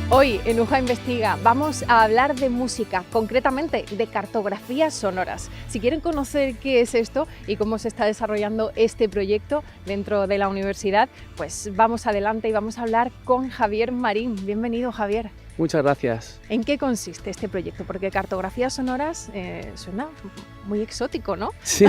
Hoy en UJA Investiga vamos a hablar de música, concretamente de cartografías sonoras. Si quieren conocer qué es esto y cómo se está desarrollando este proyecto dentro de la universidad, pues vamos adelante y vamos a hablar con Javier Marín. Bienvenido, Javier. Muchas gracias. ¿En qué consiste este proyecto? Porque cartografías sonoras suena muy exótico, ¿no? Sí,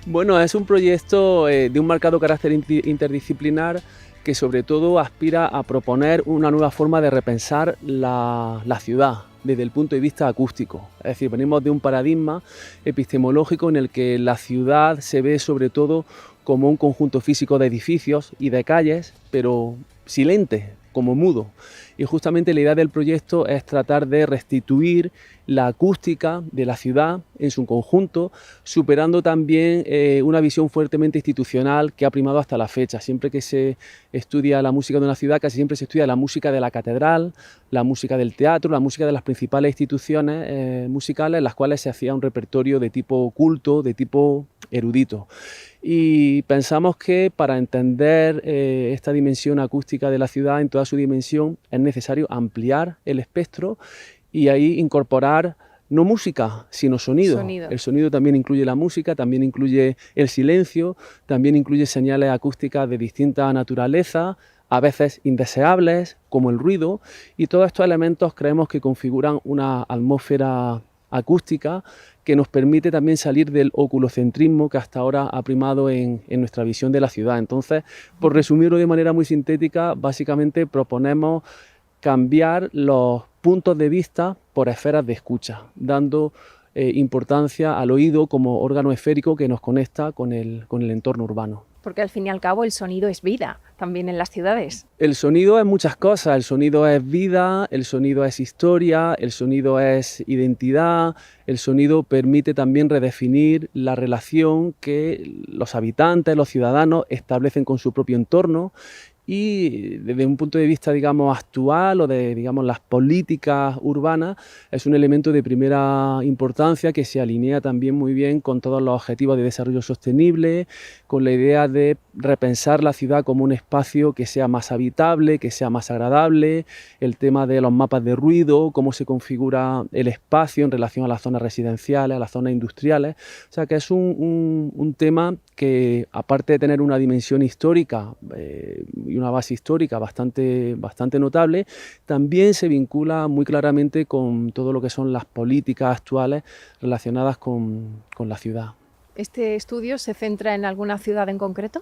bueno, es un proyecto de un marcado carácter interdisciplinar que sobre todo aspira a proponer una nueva forma de repensar la ciudad desde el punto de vista acústico. Es decir, venimos de un paradigma epistemológico en el que la ciudad se ve sobre todo como un conjunto físico de edificios y de calles, pero silente, como mudo. Y justamente la idea del proyecto es tratar de restituir la acústica de la ciudad en su conjunto, superando también una visión fuertemente institucional que ha primado hasta la fecha. Siempre que se estudia la música de una ciudad, casi siempre se estudia la música de la catedral, la música del teatro, la música de las principales instituciones musicales, en las cuales se hacía un repertorio de tipo culto, de tipo erudito. Y pensamos que para entender esta dimensión acústica de la ciudad en toda su dimensión es necesario ampliar el espectro y ahí incorporar no música, sino sonido. El sonido también incluye la música, también incluye el silencio, también incluye señales acústicas de distinta naturaleza, a veces indeseables, como el ruido, y todos estos elementos creemos que configuran una atmósfera acústica que nos permite también salir del oculocentrismo que hasta ahora ha primado en nuestra visión de la ciudad. Entonces, por resumirlo de manera muy sintética, básicamente proponemos cambiar los puntos de vista por esferas de escucha, dando importancia al oído como órgano esférico que nos conecta con el entorno urbano. Porque al fin y al cabo el sonido es vida, también en las ciudades. El sonido es muchas cosas, el sonido es vida, el sonido es historia, el sonido es identidad, el sonido permite también redefinir la relación que los habitantes, los ciudadanos establecen con su propio entorno. Y desde un punto de vista, digamos, actual o de, digamos, las políticas urbanas, es un elemento de primera importancia que se alinea también muy bien con todos los objetivos de desarrollo sostenible, con la idea de repensar la ciudad como un espacio que sea más habitable, que sea más agradable, el tema de los mapas de ruido, cómo se configura el espacio en relación a las zonas residenciales, a las zonas industriales. O sea que es un tema que, aparte de tener una dimensión histórica y una base histórica bastante notable, también se vincula muy claramente con todo lo que son las políticas actuales relacionadas con la ciudad. ¿Este estudio se centra en alguna ciudad en concreto?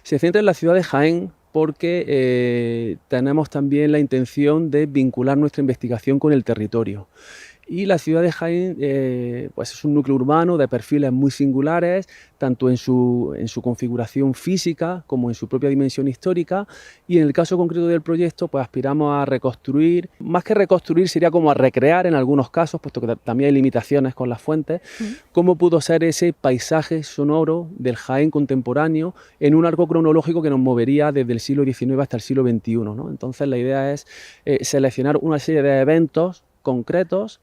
Se centra en la ciudad de Jaén porque tenemos también la intención de vincular nuestra investigación con el territorio. Y la ciudad de Jaén pues es un núcleo urbano de perfiles muy singulares, tanto en su configuración física como en su propia dimensión histórica. Y en el caso concreto del proyecto, pues aspiramos a reconstruir, más que reconstruir sería como a recrear en algunos casos, puesto que también hay limitaciones con las fuentes, cómo pudo ser ese paisaje sonoro del Jaén contemporáneo en un arco cronológico que nos movería desde el siglo XIX hasta el siglo XXI, ¿no? Entonces la idea es seleccionar una serie de eventos concretos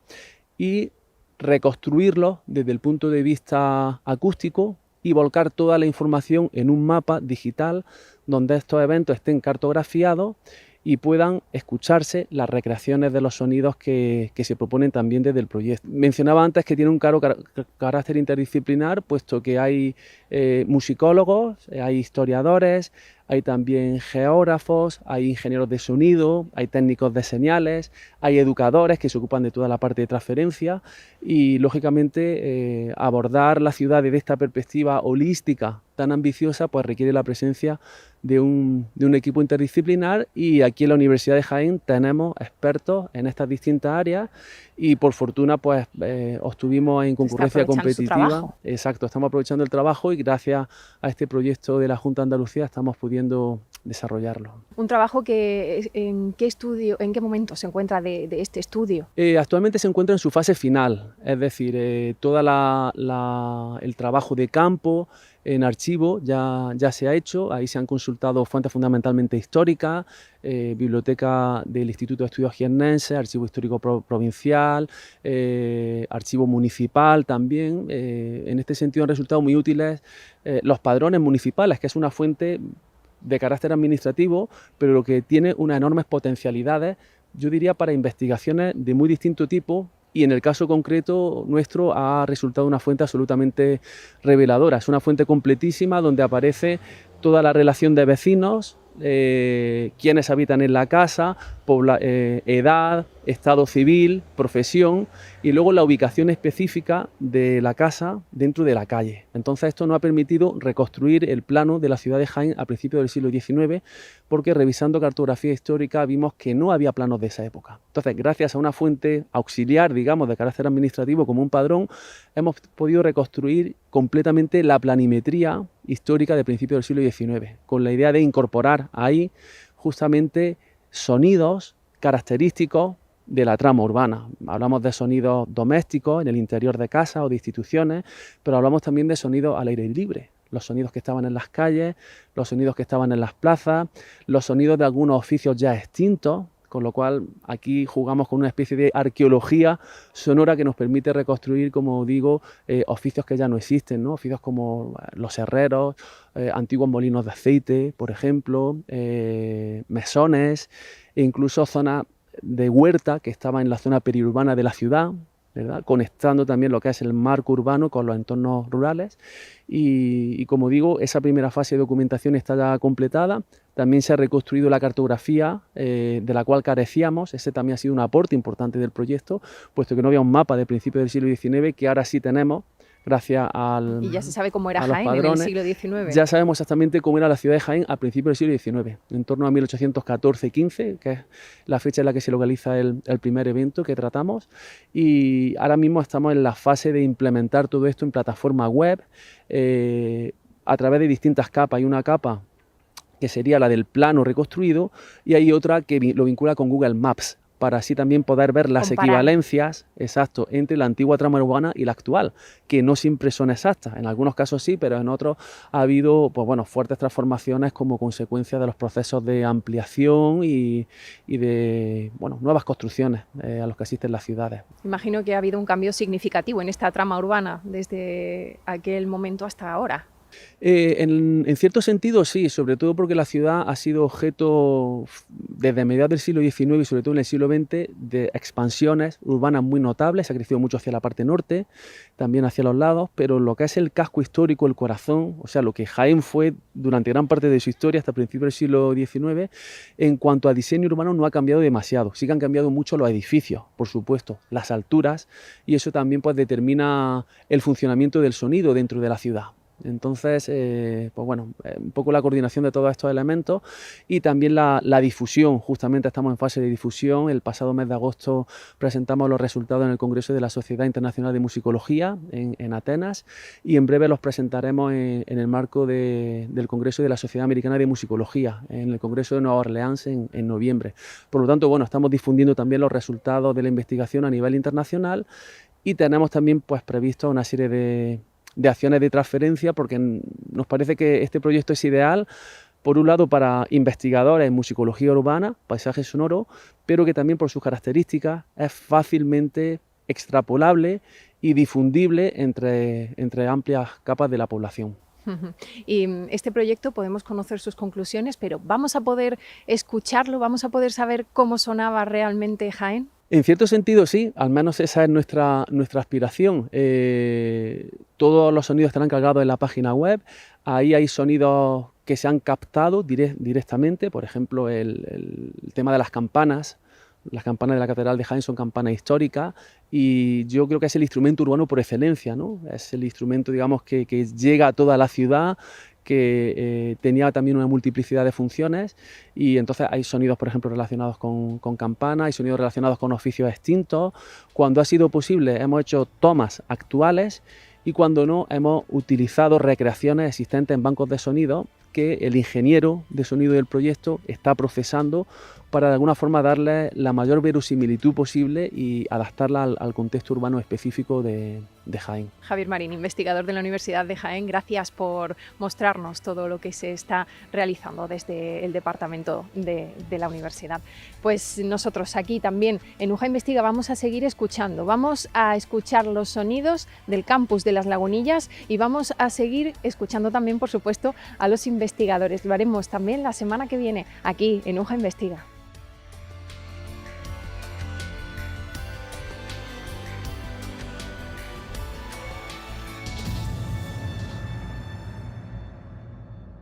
y reconstruirlos desde el punto de vista acústico y volcar toda la información en un mapa digital donde estos eventos estén cartografiados y puedan escucharse las recreaciones de los sonidos que se proponen también desde el proyecto. Mencionaba antes que tiene un claro carácter interdisciplinar, puesto que hay musicólogos, hay historiadores, hay también geógrafos, hay ingenieros de sonido, hay técnicos de señales, hay educadores que se ocupan de toda la parte de transferencia y, lógicamente, abordar la ciudad desde esta perspectiva holística tan ambiciosa pues requiere la presencia de un equipo interdisciplinar, y aquí en la Universidad de Jaén tenemos expertos en estas distintas áreas y por fortuna pues obtuvimos en concurrencia competitiva. Exacto, estamos aprovechando el trabajo y gracias a este proyecto de la Junta de Andalucía estamos pudiendo desarrollarlo. Un trabajo que ¿en qué momento se encuentra de este estudio? Actualmente se encuentra en su fase final, es decir, todo el trabajo de campo en archivo ya se ha hecho. Ahí se han consultado fuentes fundamentalmente históricas, biblioteca del Instituto de Estudios Jiennenses, archivo histórico provincial, archivo municipal también. En este sentido han resultado muy útiles los padrones municipales, que es una fuente de carácter administrativo, pero lo que tiene unas enormes potencialidades, yo diría, para investigaciones de muy distinto tipo, y en el caso concreto nuestro ha resultado una fuente absolutamente reveladora. Es una fuente completísima donde aparece toda la relación de vecinos, quiénes habitan en la casa, edad, estado civil, profesión y luego la ubicación específica de la casa dentro de la calle. Entonces esto nos ha permitido reconstruir el plano de la ciudad de Jaén a principios del siglo XIX, porque revisando cartografía histórica vimos que no había planos de esa época. Entonces, gracias a una fuente auxiliar, digamos, de carácter administrativo como un padrón, hemos podido reconstruir completamente la planimetría histórica de principios del siglo XIX, con la idea de incorporar ahí justamente sonidos característicos de la trama urbana. Hablamos de sonidos domésticos en el interior de casas o de instituciones, pero hablamos también de sonidos al aire libre, los sonidos que estaban en las calles, los sonidos que estaban en las plazas, los sonidos de algunos oficios ya extintos, con lo cual aquí jugamos con una especie de arqueología sonora que nos permite reconstruir, como digo, oficios que ya no existen, ¿no? Oficios como los herreros, antiguos molinos de aceite, por ejemplo, mesones, e incluso zonas de huerta que estaban en la zona periurbana de la ciudad, ¿verdad? Conectando también lo que es el marco urbano con los entornos rurales y como digo, esa primera fase de documentación está ya completada. También se ha reconstruido la cartografía de la cual carecíamos. Ese también ha sido un aporte importante del proyecto, puesto que no había un mapa de principios del siglo XIX, que ahora sí tenemos, gracias al Y ya se sabe cómo era a los Jaén padrones. en el siglo XIX. Ya sabemos exactamente cómo era la ciudad de Jaén a principios del siglo XIX, en torno a 1814-15, que es la fecha en la que se localiza el primer evento que tratamos, y ahora mismo estamos en la fase de implementar todo esto en plataforma web, a través de distintas capas. Hay una capa que sería la del plano reconstruido, y hay otra que lo vincula con Google Maps, para así también poder ver las equivalencias, exacto, entre la antigua trama urbana y la actual, que no siempre son exactas. En algunos casos sí, pero en otros ha habido, pues bueno, fuertes transformaciones como consecuencia de los procesos de ampliación y de, bueno, nuevas construcciones a los que asisten las ciudades. Imagino que ha habido un cambio significativo en esta trama urbana desde aquel momento hasta ahora. En cierto sentido sí, sobre todo porque la ciudad ha sido objeto desde mediados del siglo XIX y sobre todo en el siglo XX de expansiones urbanas muy notables. Se ha crecido mucho hacia la parte norte, también hacia los lados, pero lo que es el casco histórico, el corazón, o sea, lo que Jaén fue durante gran parte de su historia hasta principios del siglo XIX, en cuanto a diseño urbano no ha cambiado demasiado. Sí que han cambiado mucho los edificios, por supuesto, las alturas, y eso también pues determina el funcionamiento del sonido dentro de la ciudad. Entonces, pues bueno, un poco la coordinación de todos estos elementos y también la difusión. Justamente estamos en fase de difusión. El pasado mes de agosto presentamos los resultados en el Congreso de la Sociedad Internacional de Musicología en Atenas, y en breve los presentaremos en el marco del Congreso de la Sociedad Americana de Musicología, en el Congreso de Nueva Orleans en noviembre. Por lo tanto, bueno, estamos difundiendo también los resultados de la investigación a nivel internacional, y tenemos también pues previsto una serie de acciones de transferencia, porque nos parece que este proyecto es ideal, por un lado para investigadores en musicología urbana, paisaje sonoro, pero que también por sus características es fácilmente extrapolable y difundible entre amplias capas de la población. Y este proyecto podemos conocer sus conclusiones, pero ¿vamos a poder escucharlo? ¿Vamos a poder saber cómo sonaba realmente Jaén? En cierto sentido sí, al menos esa es nuestra aspiración. Todos los sonidos estarán cargados en la página web. Ahí hay sonidos que se han captado directamente, por ejemplo el tema de las campanas. Las campanas de la Catedral de Jaén son campanas históricas y yo creo que es el instrumento urbano por excelencia, ¿no? Es el instrumento, digamos, que llega a toda la ciudad, que tenía también una multiplicidad de funciones, y entonces hay sonidos, por ejemplo, relacionados con campanas, hay sonidos relacionados con oficios extintos. Cuando ha sido posible hemos hecho tomas actuales, y cuando no hemos utilizado recreaciones existentes en bancos de sonido que el ingeniero de sonido del proyecto está procesando para de alguna forma darle la mayor verosimilitud posible y adaptarla al contexto urbano específico de Jaén. Javier Marín, investigador de la Universidad de Jaén, gracias por mostrarnos todo lo que se está realizando desde el departamento de la universidad. Pues nosotros aquí también en UJA Investiga vamos a seguir escuchando, vamos a escuchar los sonidos del campus de Las Lagunillas y vamos a seguir escuchando también, por supuesto, a los investigadores investigadores. Lo haremos también la semana que viene aquí en UJA Investiga.